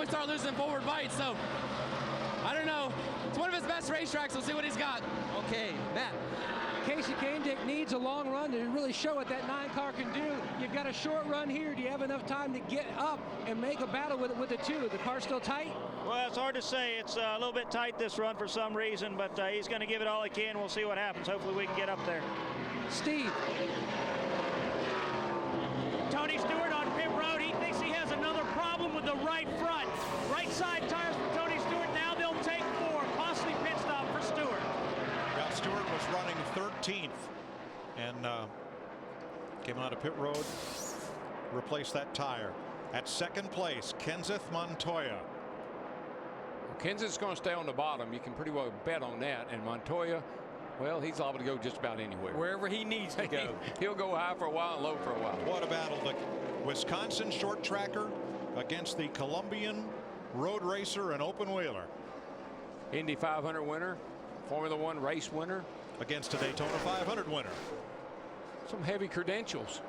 probably start losing forward bites. So I don't know. It's one of his best racetracks. We'll see what he's got. Okay, Matt. Kasey Kahne needs a long run to really show what that 9 car can do. You've got a short run here. Do you have enough time to get up and make a battle with the 2? The car's still tight? Well, it's hard to say. It's a little bit tight this run for some reason, but he's going to give it all he can. We'll see what happens. Hopefully we can get up there. Steve. Tony Stewart on pit road. He thinks he has another problem with the right front. Right side tires for Tony Stewart. Now they'll take 4. Costly pit stop for Stewart. Well, Stewart was running 13th and came out of pit road, replaced that tire. At second place, Kenseth Montoya. Kenseth's going to stay on the bottom. You can pretty well bet on that. And Montoya, well, he's liable to go just about anywhere. Wherever he needs to go. He'll go high for a while and low for a while. What a battle. The Wisconsin short tracker against the Colombian road racer and open wheeler. Indy 500 winner, Formula One race winner. Against a Daytona 500 winner. Some heavy credentials.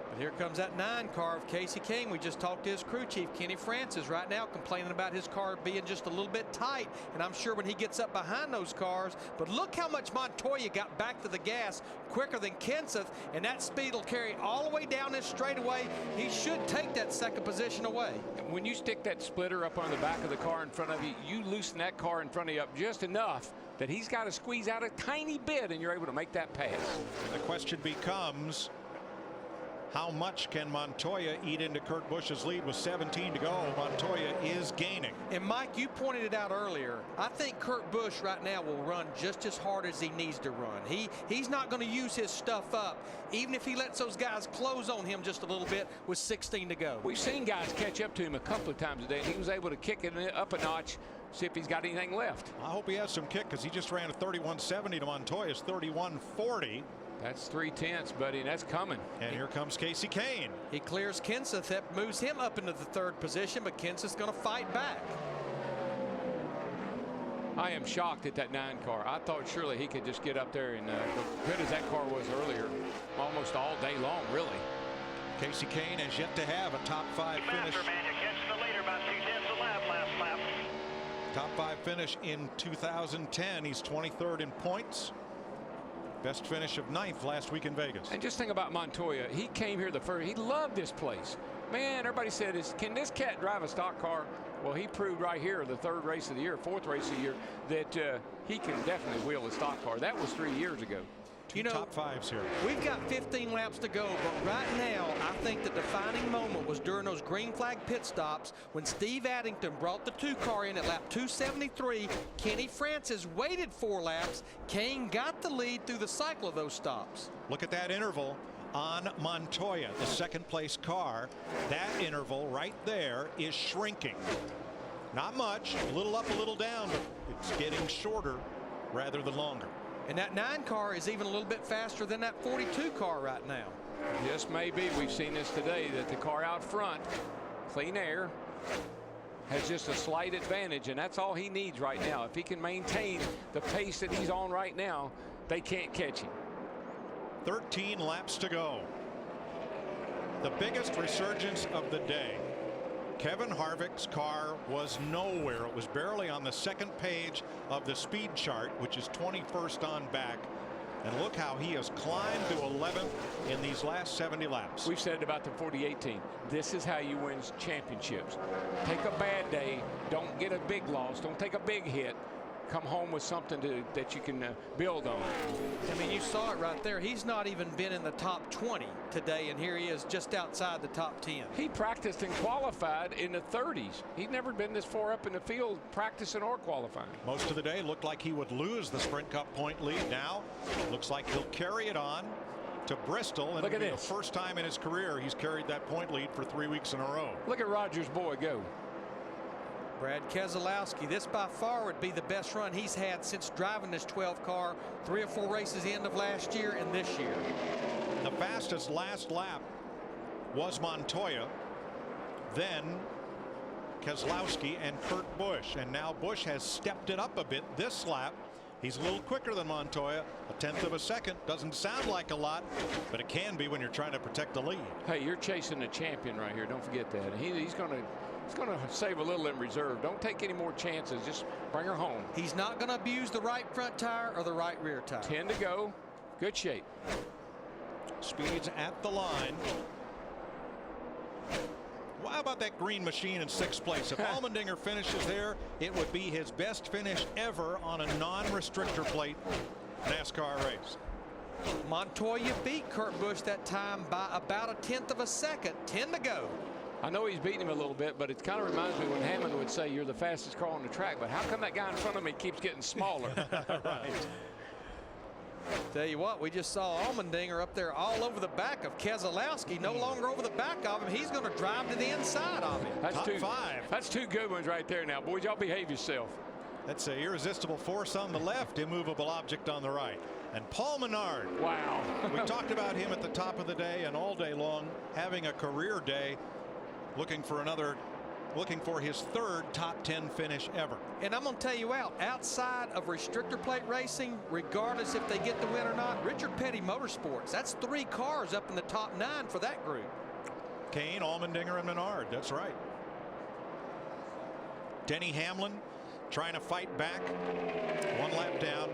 But here comes that 9 car of Kasey Kahne. We just talked to his crew chief, Kenny Francis, right now complaining about his car being just a little bit tight. And I'm sure when he gets up behind those cars, but look how much Montoya got back to the gas quicker than Kenseth, and that speed will carry all the way down this straightaway. He should take that second position away. When you stick that splitter up on the back of the car in front of you, you loosen that car in front of you up just enough that he's got to squeeze out a tiny bit, and you're able to make that pass. And the question becomes, how much can Montoya eat into Kurt Busch's lead with 17 to go? Montoya is gaining. And Mike, you pointed it out earlier. I think Kurt Busch right now will run just as hard as he needs to run. He's not going to use his stuff up, even if he lets those guys close on him just a little bit with 16 to go. We've seen guys catch up to him a couple of times today. He was able to kick it up a notch, see if he's got anything left. I hope he has some kick, because he just ran a 31.70 to Montoya's 31.40. That's 3/10, buddy, and that's coming. And here comes Kasey Kahne. He clears Kenseth. That moves him up into the 3rd position, but Kenseth's going to fight back. I am shocked at that 9 car. I thought surely he could just get up there and as good as that car was earlier, almost all day long, really. Kasey Kahne has yet to have a top 5 finish. Man, you catch the leader about 2/10 a lap last lap. Top 5 finish in 2010. He's 23rd in points. Best finish of 9th last week in Vegas. And just think about Montoya. He came here the first. He loved this place. Man, everybody said, can this cat drive a stock car? Well, he proved right here, the 3rd race of the year, 4th race of the year, that he can definitely wheel a stock car. That was 3 years ago. Two top 5s here. We've got 15 laps to go, but right now I think the defining moment was during those green flag pit stops when Steve Addington brought the 2 car in at lap 273. Kenny Francis waited 4 laps. Kahne got the lead through the cycle of those stops. Look at that interval on Montoya, the 2nd place car. That interval right there is shrinking. Not much, a little up, a little down, but it's getting shorter rather than longer. And that 9 car is even a little bit faster than that 42 car right now. Yes, maybe. We've seen this today, that the car out front, Clean Air, has just a slight advantage, and that's all he needs right now. If he can maintain the pace that he's on right now, they can't catch him. 13 laps to go. The biggest resurgence of the day. Kevin Harvick's car was nowhere. It was barely on the 2nd page of the speed chart, which is 21st on back. And look how he has climbed to 11th in these last 70 laps. We've said it about the 48 team. This is how you win championships. Take a bad day. Don't get a big loss. Don't take a big hit. Come home with something that you can build on. I mean, you saw it right there. He's not even been in the top 20 today, and here he is just outside the top 10. He practiced and qualified in the 30s. He'd never been this far up in the field practicing or qualifying. Most of the day looked like he would lose the Sprint Cup point lead. Now looks like he'll carry it on to Bristol, and it'll be the first time in his career he's carried that point lead for 3 weeks in a row. Look at Rogers' boy go. Brad Keselowski, this by far would be the best run he's had since driving this 12 car, 3 or 4 races end of last year and this year. The fastest last lap was Montoya, then Keselowski and Kurt Busch, and now Busch has stepped it up a bit this lap. He's a little quicker than Montoya, a 1/10 of a second. Doesn't sound like a lot, but it can be when you're trying to protect the lead. Hey, you're chasing a champion right here. Don't forget that. He's going to He's going to save a little in reserve. Don't take any more chances. Just bring her home. He's not going to abuse the right front tire or the right rear tire. 10 to go. Good shape. Speeds at the line. Well, how about that green machine in 6th place? If Allmendinger finishes there, it would be his best finish ever on a non-restrictor plate NASCAR race. Montoya beat Kurt Busch that time by about a 1/10 of a second. 10 to go. I know he's beating him a little bit, but it kind of reminds me when Hammond would say you're the fastest car on the track, but how come that guy in front of me keeps getting smaller? Right. Tell you what, we just saw Allmendinger up there all over the back of Keselowski, no longer over the back of him. He's going to drive to the inside of him. That's Top 5. That's 2 good ones right there now. Boys, y'all behave yourself. That's an irresistible force on the left, immovable object on the right. And Paul Menard. Wow. We talked about him at the top of the day and all day long, having a career day, looking for his 3rd top 10 finish ever. And I'm going to tell you outside of restrictor plate racing, regardless if they get the win or not, Richard Petty Motorsports, that's 3 cars up in the top 9 for that group. Kane, Allmendinger, and Menard. That's right. Denny Hamlin trying to fight back. 1 lap down.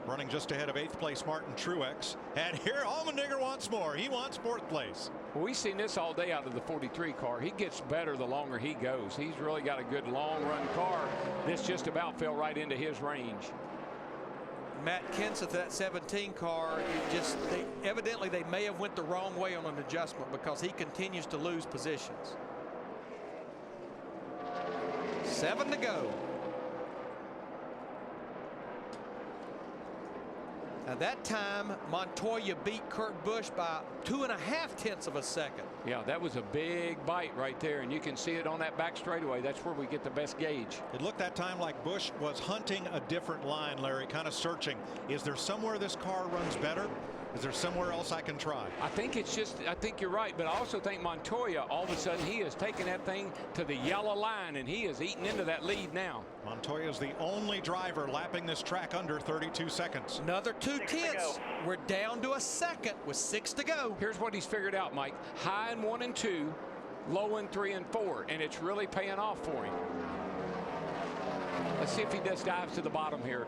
Running just ahead of 8th place Martin Truex. And here Allmendinger wants more. He wants 4th place. Well, we've seen this all day out of the 43 car. He gets better the longer he goes. He's really got a good long run car. This just about fell right into his range. Matt Kenseth, that 17 car, evidently they may have went the wrong way on an adjustment because he continues to lose positions. 7 to go. Now that time Montoya beat Kurt Busch by 2.5 of a second. Yeah, that was a big bite right there, and you can see it on that back straightaway. That's where we get the best gauge. It looked that time like Busch was hunting a different line, Larry, kind of searching. Is there somewhere this car runs better? Is there somewhere else I can try? I think you're right, but I also think Montoya, all of a sudden, he has taken that thing to the yellow line, and he is eating into that lead now. Montoya is the only driver lapping this track under 32 seconds. Another 2/10. We're down to a second with 6 to go. Here's what he's figured out, Mike. High in 1 and 2, low in 3 and 4, and it's really paying off for him. Let's see if he just dives to the bottom here.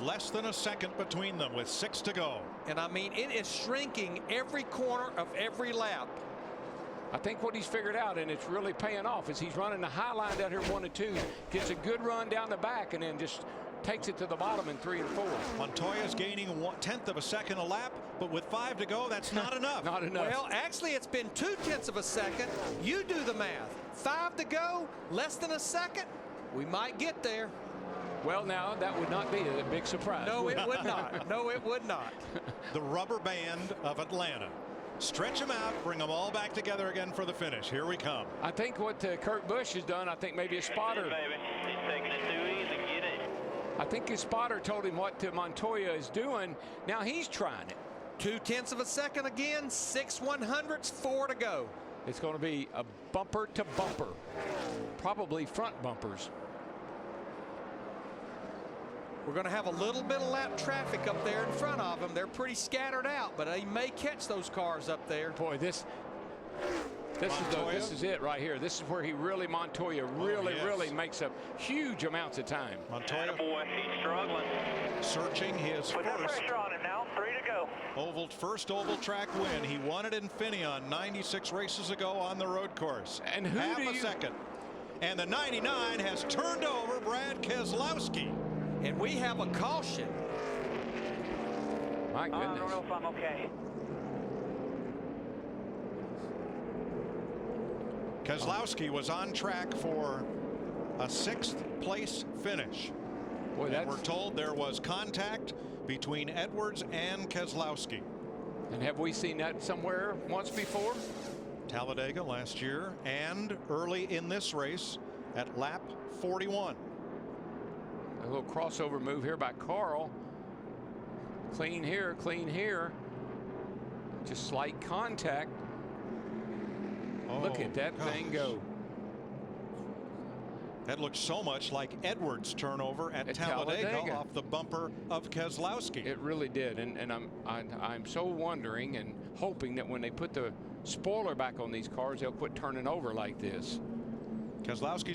Less than a second between them with 6 to go. And I mean, it is shrinking every corner of every lap. I think what he's figured out, and it's really paying off, is he's running the high line down here 1 and 2, gets a good run down the back, and then just takes it to the bottom in 3 and 4. Montoya's gaining 1/10 of a second a lap, but with 5 to go, that's not enough. Not enough. Well, actually, it's been 2/10 of a second. You do the math. 5 to go, less than a second. We might get there. Well, now, that would not be a big surprise. No, it would not. No, it would not. The rubber band of Atlanta. Stretch them out, bring them all back together again for the finish. Here we come. I think what Kurt Busch has done, I think maybe a spotter. He's taking it too easy. Get it. I think his spotter told him what Montoya is doing. Now he's trying it. 2/10 of a second again, 6/100ths, 4 to go. It's going to be a bumper to bumper, probably front bumpers. We're going to have a little bit of lap traffic up there in front of them. They're pretty scattered out, but they may catch those cars up there. Boy, this is it right here. This is where Montoya really makes up huge amounts of time. Montoya, boy, he's struggling. Searching his Put that first pressure on him now. 3 to go. first oval track win. He won it in Infineon 96 races ago on the road course. And who half do a you... second. And the 99 has turned over Brad Keselowski. And we have a caution. My goodness. I don't know if I'm okay. Keselowski was on track for a 6th place finish. Boy, and we're told there was contact between Edwards and Keselowski. And have we seen that somewhere once before? Talladega last year and early in this race at lap 41. A little crossover move here by Carl. Clean here, clean here. Just slight contact. Oh, look at that thing go. That looks so much like Edwards' turnover at Talladega off the bumper of Keselowski. It really did, and I'm so wondering and hoping that when they put the spoiler back on these cars, they'll quit turning over like this. Keselowski's